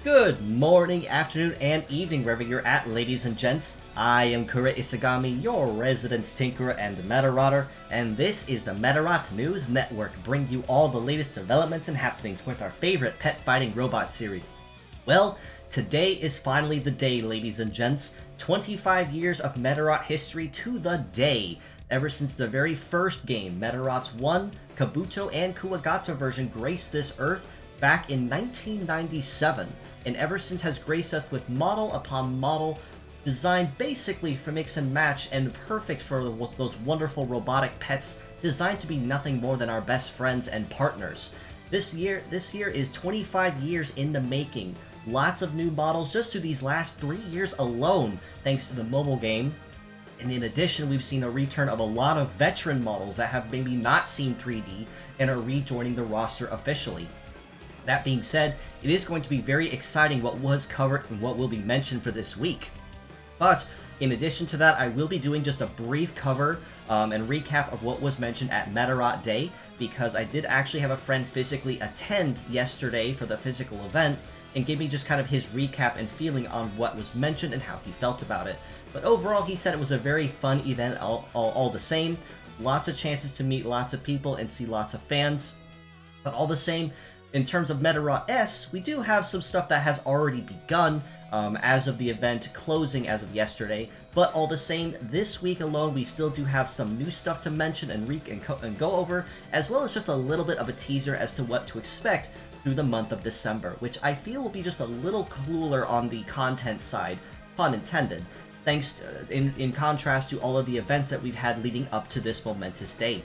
Good morning, afternoon, and evening, wherever you're at, ladies and gents. I am Kura Isagami, your resident tinkerer and Medarotter, and this is the Medarot News Network, bringing you all the latest developments and happenings with our favorite pet-fighting robot series. Well, today is finally the day, ladies and gents. 25 years of Medarot history to the day. Ever since the very first game, Medarots 1, Kabuto, and Kuwagata version graced this earth back in 1997, and ever since has graced us with model upon model, designed basically for mix and match and perfect for those wonderful robotic pets designed to be nothing more than our best friends and partners. This year is 25 years in the making. Lots of new models just through these last 3 years alone, thanks to the mobile game. And in addition, we've seen a return of a lot of veteran models that have maybe not seen 3D and are rejoining the roster officially. That being said, it is going to be very exciting what was covered and what will be mentioned for this week. But in addition to that, I will be doing just a brief cover and recap of what was mentioned at Medarot Day, because I did actually have a friend physically attend yesterday for the physical event and give me just kind of his recap and feeling on what was mentioned and how he felt about it. But overall, he said it was a very fun event all the same. Lots of chances to meet lots of people and see lots of fans. But all the same, in terms of Medarot S, we do have some stuff that has already begun as of the event closing as of yesterday, but all the same, this week alone we still do have some new stuff to mention and go over, as well as just a little bit of a teaser as to what to expect through the month of December, which I feel will be just a little cooler on the content side, pun intended, thanks to, in contrast to all of the events that we've had leading up to this momentous day.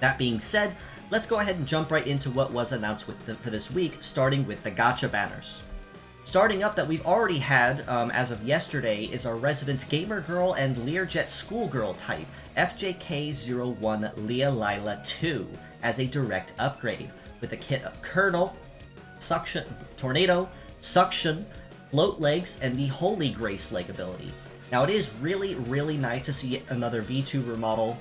That being said, let's go ahead and jump right into what was announced for this week, starting with the gacha banners. Starting up that we've already had as of yesterday is our resident gamer girl and Learjet schoolgirl type, FJK01 Leah Lila 2, as a direct upgrade, with a kit of Kernel, Suction, Tornado, Suction, Float Legs, and the Holy Grace leg ability. Now it is really nice to see another VTuber model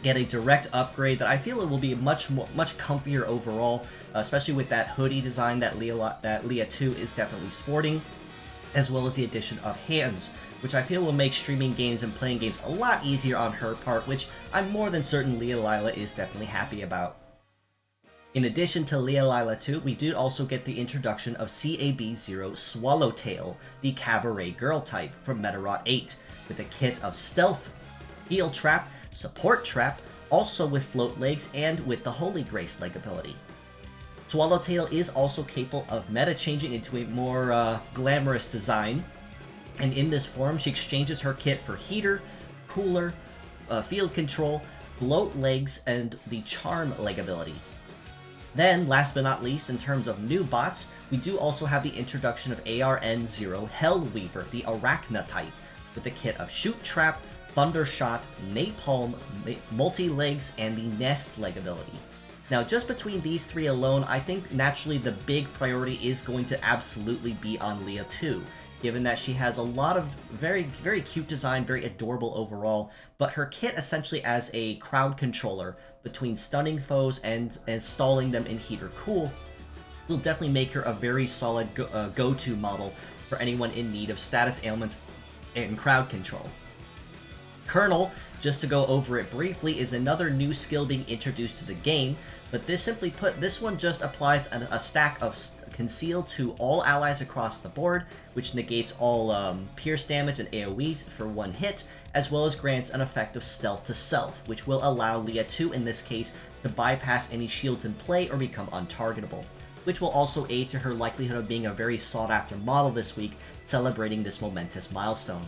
get a direct upgrade that I feel it will be much comfier overall, especially with that hoodie design that Leah 2 is definitely sporting, as well as the addition of hands, which I feel will make streaming games and playing games a lot easier on her part, which I'm more than certain Leah Lila is definitely happy about. In addition to Leah Lila 2, we did also get the introduction of CAB0 Swallowtail, the Cabaret Girl type from Medarot 8, with a kit of Stealth, Heal Trap, Support Trap, also with Float Legs and with the Holy Grace leg ability. Swallowtail is also capable of meta-changing into a more glamorous design, and in this form she exchanges her kit for Heater, Cooler, Field Control, Float Legs, and the Charm leg ability. Then, last but not least, in terms of new bots, we do also have the introduction of ARN0 Hellweaver, the Arachna type, with a kit of Shoot Trap, Thundershot, Napalm, Multi-Legs, and the Nest leg ability. Now, just between these three alone, I think naturally the big priority is going to absolutely be on Leah 2, given that she has a lot of very cute design, very adorable overall, but her kit essentially as a crowd controller between stunning foes and stalling them in heat or cool will definitely make her a very solid go-to model for anyone in need of status ailments and crowd control. Kernel, just to go over it briefly, is another new skill being introduced to the game, but this simply put, this one just applies a stack of Conceal to all allies across the board, which negates all pierce damage and AoE for one hit, as well as grants an effect of Stealth to Self, which will allow Leah 2 in this case to bypass any shields in play or become untargetable, which will also aid to her likelihood of being a very sought after model this week, celebrating this momentous milestone.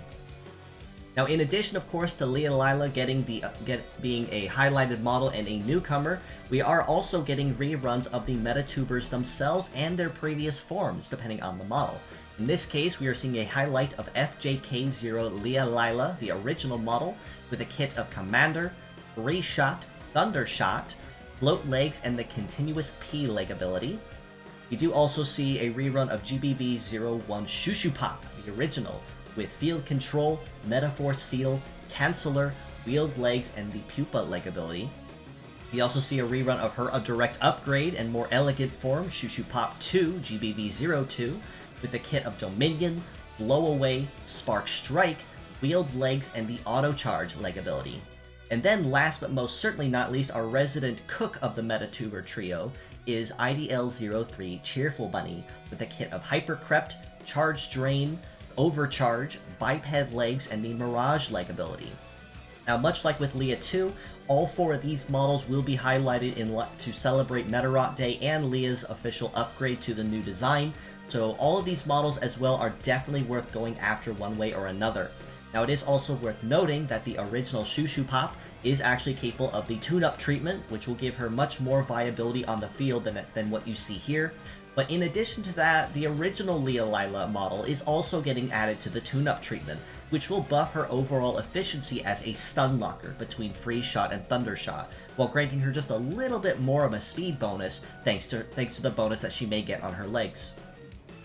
Now, in addition, of course, to Leah Lila being a highlighted model and a newcomer, we are also getting reruns of the Metatubers themselves and their previous forms, depending on the model. In this case, we are seeing a highlight of FJK0 Leah Lila, the original model, with a kit of Commander, Ray Shot, Thunder Shot, Float Legs, and the Continuous P leg ability. We do also see a rerun of GBV01 Shushu Pop, the original, with Field Control, Metaphor Seal, Canceller, Wheeled Legs, and the Pupa leg ability. We also see a rerun of her a direct upgrade and more elegant form, Shushu Pop 2, GBV02, with the kit of Dominion, Blow Away, Spark Strike, Wheeled Legs, and the Auto Charge leg ability. And then last but most certainly not least, our resident cook of the Metatuber trio is IDL-03 Cheerful Bunny with a kit of Hyper Crept, Charge Drain, Overcharge, Biped Legs, and the Mirage leg ability. Now, much like with Leah 2, all 4 of these models will be highlighted to celebrate Medarot Day and Leah's official upgrade to the new design, so all of these models as well are definitely worth going after one way or another. Now, it is also worth noting that the original Shushu Pop is actually capable of the tune-up treatment, which will give her much more viability on the field than what you see here. But in addition to that, the original Leah Lila model is also getting added to the tune-up treatment, which will buff her overall efficiency as a stun locker between Freeze Shot and Thunder Shot, while granting her just a little bit more of a speed bonus thanks to the bonus that she may get on her legs.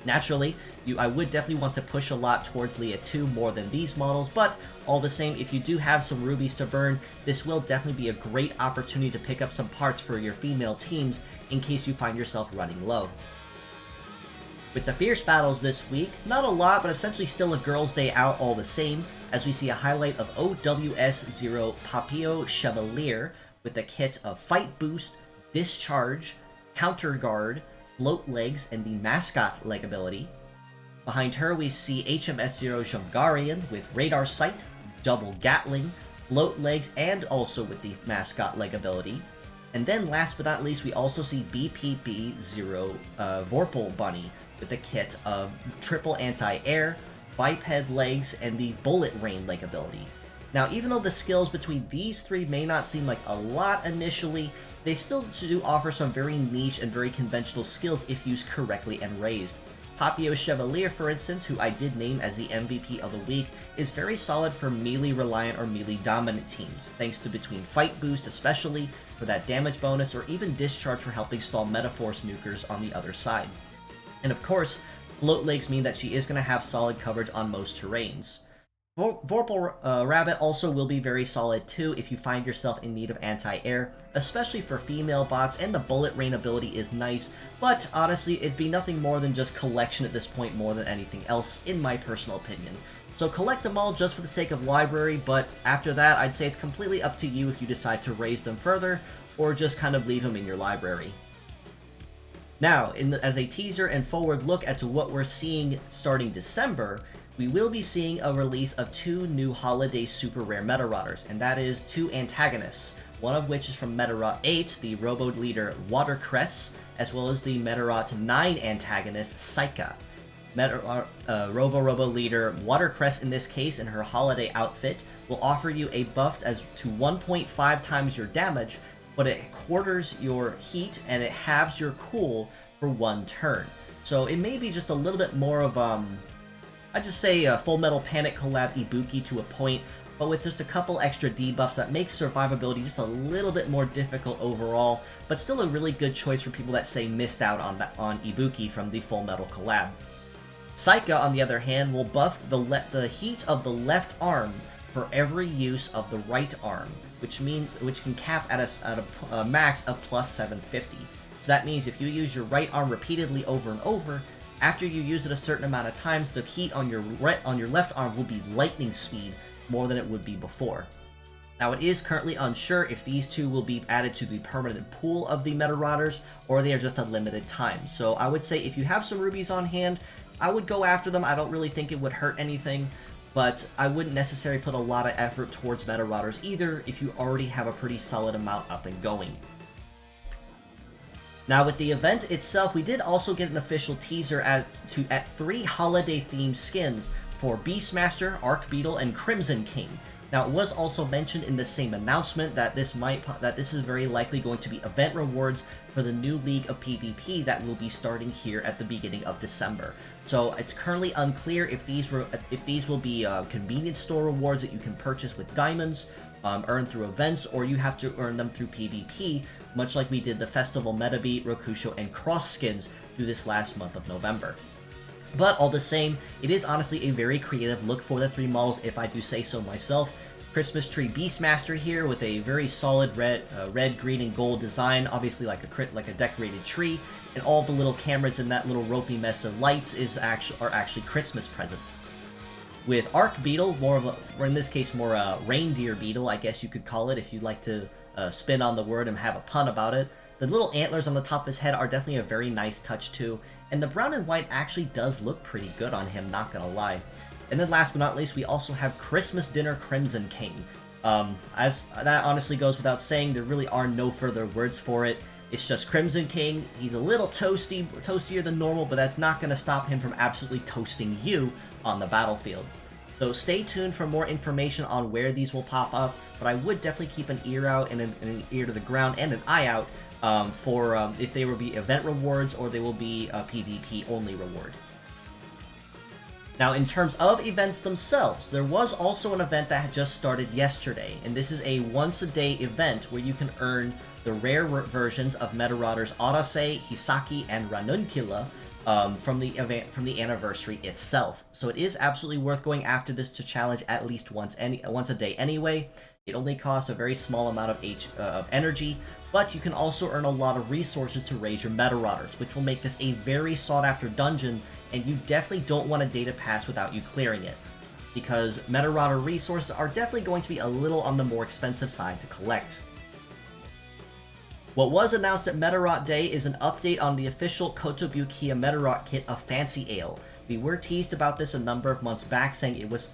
Naturally, I would definitely want to push a lot towards Leah 2 more than these models, but all the same, if you do have some rubies to burn, this will definitely be a great opportunity to pick up some parts for your female teams in case you find yourself running low. With the Fierce Battles this week, not a lot, but essentially still a Girls' Day out all the same, as we see a highlight of OWS-0 Papio Chevalier with a kit of Fight Boost, Discharge, Counter Guard, Float Legs, and the Mascot leg ability. Behind her we see HMS-0 Jungarian with Radar Sight, Double Gatling, Float Legs, and also with the Mascot leg ability. And then last but not least, we also see BPB-0 Vorpal Bunny with a kit of Triple Anti-Air, Biped Legs, and the Bullet Rain leg ability. Now, even though the skills between these 3 may not seem like a lot initially, they still do offer some very niche and very conventional skills if used correctly and raised. Papio Chevalier, for instance, who I did name as the MVP of the week, is very solid for melee-reliant or melee-dominant teams, thanks to between Fight Boost especially for that damage bonus, or even Discharge for helping stall Metaforce nukers on the other side. And of course, Float Legs mean that she is going to have solid coverage on most terrains. Vorpal Rabbit also will be very solid too if you find yourself in need of anti-air, especially for female bots, and the Bullet Rain ability is nice, but honestly it'd be nothing more than just collection at this point more than anything else, in my personal opinion. So collect them all just for the sake of library, but after that I'd say it's completely up to you if you decide to raise them further, or just kind of leave them in your library. Now, as a teaser and forward look at what we're seeing starting December, we will be seeing a release of 2 new holiday super rare Medarotters, and that is 2 antagonists, one of which is from Medarot 8, the Robo Leader Watercress, as well as the Medarot 9 antagonist Saika. Robo Leader Watercress, in this case, in her holiday outfit, will offer you a buff as to 1.5 times your damage, but it quarters your heat and it halves your cool for 1 turn. So it may be just a little bit more of I'd just say a Full Metal Panic collab Ibuki to a point, but with just a couple extra debuffs that makes survivability just a little bit more difficult overall, but still a really good choice for people that say missed out on Ibuki from the Full Metal collab. Saika, on the other hand, will buff the heat of the left arm for every use of the right arm, which can cap at a max of plus 750. So that means if you use your right arm repeatedly over and over, after you use it a certain amount of times, the heat on your left arm will be lightning speed more than it would be before. Now, it is currently unsure if these 2 will be added to the permanent pool of the Medarotters, or they are just a limited time. So I would say if you have some rubies on hand, I would go after them. I don't really think it would hurt anything, but I wouldn't necessarily put a lot of effort towards Medarotters either if you already have a pretty solid amount up and going. Now, with the event itself, we did also get an official teaser at 3 holiday-themed skins for Beastmaster, Archbeetle, and Crimson King. Now, it was also mentioned in the same announcement that this is very likely going to be event rewards for the new League of PvP that will be starting here at the beginning of December. So it's currently unclear if these will be convenience store rewards that you can purchase with diamonds, earn through events, or you have to earn them through PvP, much like we did the Festival Metabeat, Rokusho, and Cross skins through this last month of November. But all the same, it is honestly a very creative look for the 3 models, if I do say so myself. Christmas tree Beastmaster here with a very solid red, green, and gold design, obviously like a decorated tree, and all the little cameras and that little ropey mess of lights are actually Christmas presents. With Arc Beetle, or in this case more reindeer beetle, I guess you could call it if you'd like to spin on the word and have a pun about it. The little antlers on the top of his head are definitely a very nice touch too, and the brown and white actually does look pretty good on him, not gonna lie. And then last but not least, we also have Christmas Dinner Crimson King. As that honestly goes without saying, there really are no further words for it. It's just Crimson King. He's a little toastier than normal, but that's not going to stop him from absolutely toasting you on the battlefield. So stay tuned for more information on where these will pop up, but I would definitely keep an ear out and an ear to the ground and an eye out for if they will be event rewards or they will be a PvP only reward. Now, in terms of events themselves, there was also an event that had just started yesterday, and this is a once-a-day event where you can earn the rare versions of Medarotters Arase, Hisaki, and Ranuncula from the anniversary itself. So it is absolutely worth going after this to challenge at least once a day anyway. It only costs a very small amount of energy, but you can also earn a lot of resources to raise your Medarotters, which will make this a very sought-after dungeon, and you definitely don't want a data pass without you clearing it, because Medarotter resources are definitely going to be a little on the more expensive side to collect. What was announced at Medarot Day is an update on the official Kotobukiya Medarot kit of Fancy Ale. We were teased about this a number of months back, saying it was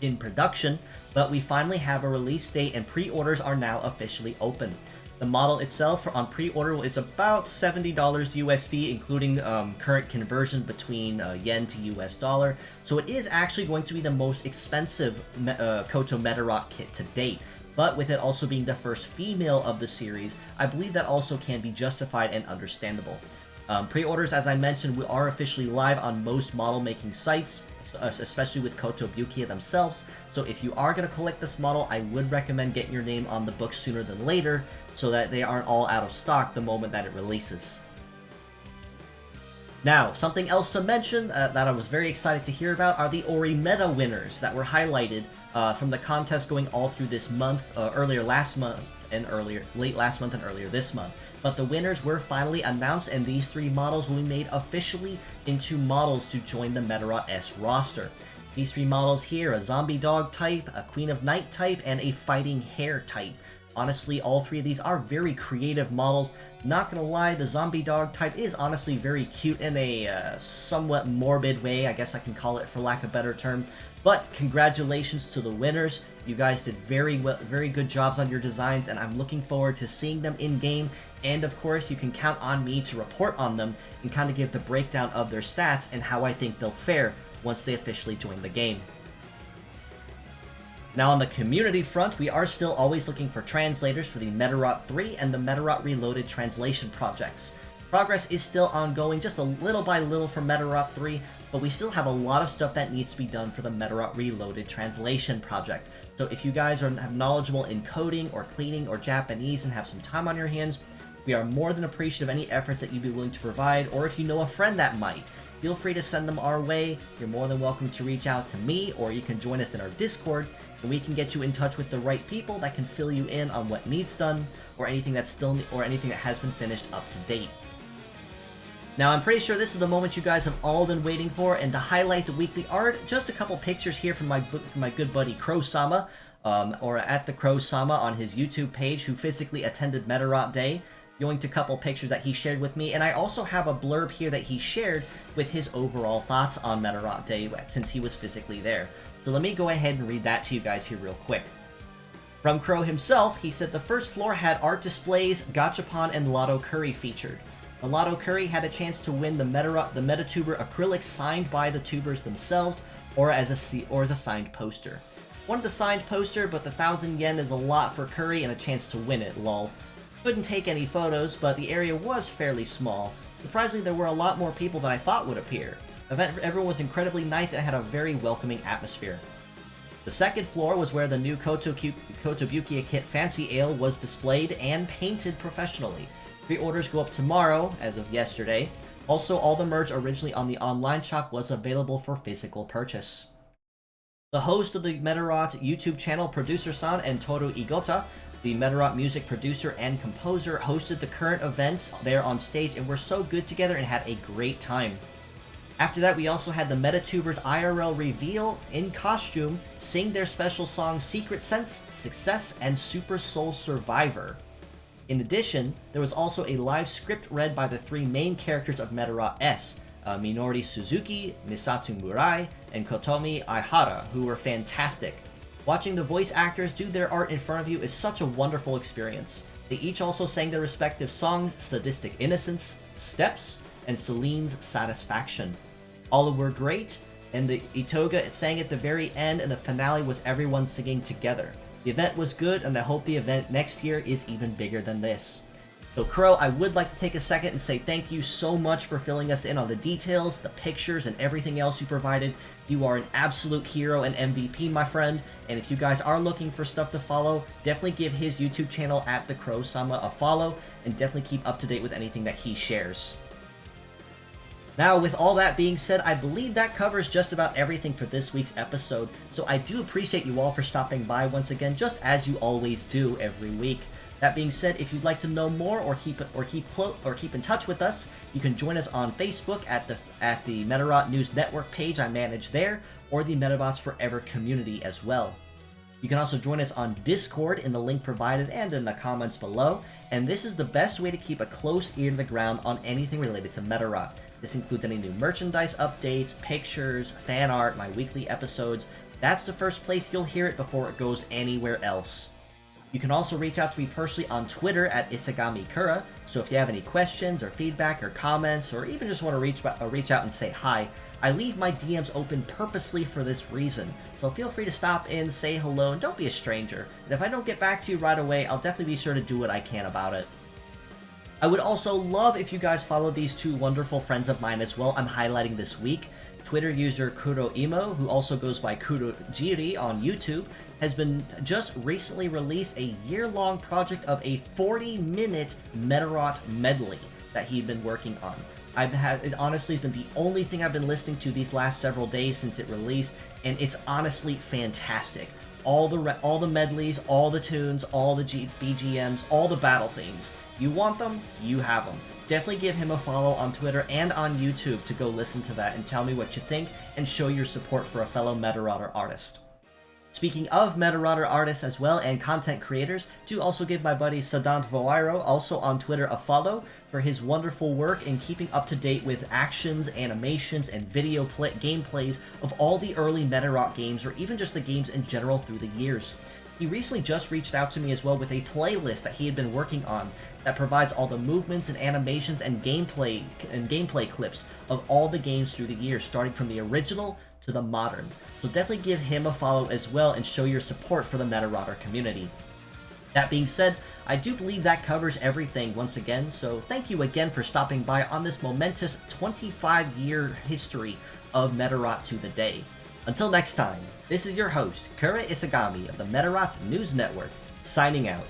in production, but we finally have a release date and pre-orders are now officially open. The model itself on pre-order is about $70 USD, including current conversion between yen to US dollar. So it is actually going to be the most expensive Koto Medarot kit to date. But with it also being the first female of the series, I believe that also can be justified and understandable. Pre-orders, as I mentioned, are officially live on most model-making sites, especially with Kotobukiya themselves. So if you are going to collect this model, I would recommend getting your name on the book sooner than later, so that they aren't all out of stock the moment that it releases. Now, something else to mention that I was very excited to hear about are the Ori Meta winners that were highlighted from the contest going all through this month, late last month and earlier this month. But the winners were finally announced, and these three models will be made officially into models to join the Medarot S roster. These three models here, a Zombie Dog type, a Queen of Night type, and a Fighting Hare type. Honestly, all three of these are very creative models. Not gonna lie, the Zombie Dog type is honestly very cute in a somewhat morbid way, I guess I can call it for lack of a better term. But congratulations to the winners. You guys did very good jobs on your designs, and I'm looking forward to seeing them in-game. And of course, you can count on me to report on them and kind of give the breakdown of their stats and how I think they'll fare once they officially join the game. Now on the community front, we are still always looking for translators for the Medarot 3 and the Medarot Reloaded translation projects. Progress is still ongoing, just a little by little for Medarot 3, but we still have a lot of stuff that needs to be done for the Medarot Reloaded translation project. So if you guys are knowledgeable in coding or cleaning or Japanese and have some time on your hands, we are more than appreciative of any efforts that you'd be willing to provide, or if you know a friend that might, feel free to send them our way. You're more than welcome to reach out to me, or you can join us in our Discord, and we can get you in touch with the right people that can fill you in on what needs done, or anything that has been finished up to date. Now, I'm pretty sure this is the moment you guys have all been waiting for, and to highlight the weekly art, just a couple pictures here from my good buddy Crow-sama, or at the Crow-sama on his YouTube page, who physically attended Medarot Day, going to a couple pictures that he shared with me, and I also have a blurb here that he shared with his overall thoughts on Medarot Day, since he was physically there. So let me go ahead and read that to you guys here real quick. From Crow himself, he said the first floor had art displays, gachapon, and Lotto Curry featured. The Lotto Curry had a chance to win the Metatuber acrylic signed by the tubers themselves, or as a signed poster. Wanted the signed poster, but the 1,000 yen is a lot for Curry and a chance to win it, lol. Couldn't take any photos, but the area was fairly small. Surprisingly, there were a lot more people than I thought would appear. Everyone was incredibly nice and had a very welcoming atmosphere. The second floor was where the new Kotobukiya kit Fancy Ale was displayed and painted professionally. Pre-orders go up tomorrow, as of yesterday. Also, all the merch originally on the online shop was available for physical purchase. The host of the Medarot YouTube channel, Producer-san and Toru Igota, the Medarot music producer and composer, hosted the current event there on stage and were so good together and had a great time. After that, we also had the Metatubers IRL reveal in costume sing their special songs Secret Sense, Success, and Super Soul Survivor. In addition, there was also a live script read by the three main characters of Medarot S, Minori Suzuki, Misato Murai, and Kotomi Aihara, who were fantastic. Watching the voice actors do their art in front of you is such a wonderful experience. They each also sang their respective songs, Sadistic Innocence, Steps, and Celine's Satisfaction. All were great, and the Itoga sang at the very end, and the finale was everyone singing together. The event was good, and I hope the event next year is even bigger than this. So Kuro, I would like to take a second and say thank you so much for filling us in on the details, the pictures, and everything else you provided. You are an absolute hero and MVP, my friend, and if you guys are looking for stuff to follow, definitely give his YouTube channel at the Crow-sama a follow, and definitely keep up to date with anything that he shares. Now, with all that being said, I believe that covers just about everything for this week's episode, so I do appreciate you all for stopping by once again, just as you always do every week. That being said, if you'd like to know more or keep in touch with us, you can join us on Facebook at the Medarot News Network page I manage there, or the Metabots Forever community as well. You can also join us on Discord in the link provided and in the comments below, and this is the best way to keep a close ear to the ground on anything related to Medarot. This includes any new merchandise updates, pictures, fan art, my weekly episodes. That's the first place you'll hear it before it goes anywhere else. You can also reach out to me personally on Twitter at IsagamIKura, so if you have any questions or feedback or comments, or even just want to reach out and say hi, I leave my DMs open purposely for this reason, so feel free to stop in, say hello, and don't be a stranger. And if I don't get back to you right away, I'll definitely be sure to do what I can about it. I would also love if you guys follow these two wonderful friends of mine as well I'm highlighting this week. Twitter user Kuroimo, who also goes by Kurojiri on YouTube, has been just recently released a year-long project of a 40-minute Medarot medley that he'd been working on. It honestly has been the only thing I've been listening to these last several days since it released, and it's honestly fantastic. All the medleys, all the tunes, all the BGMs, all the battle themes. You want them, you have them. Definitely give him a follow on Twitter and on YouTube to go listen to that and tell me what you think and show your support for a fellow Medarotter artist. Speaking of Medarotter artists as well and content creators, do also give my buddy Sadant Voiro, also on Twitter, a follow for his wonderful work in keeping up to date with actions, animations, and video gameplays of all the early Medarot games, or even just the games in general through the years. He recently just reached out to me as well with a playlist that he had been working on that provides all the movements and animations and gameplay clips of all the games through the years, starting from the original to the modern. So definitely give him a follow as well and show your support for the Medarotter community. That being said, I do believe that covers everything once again, so thank you again for stopping by on this momentous 25-year history of Medarot to the day. Until next time, this is your host, Kura Isagami of the Medarot News Network, signing out.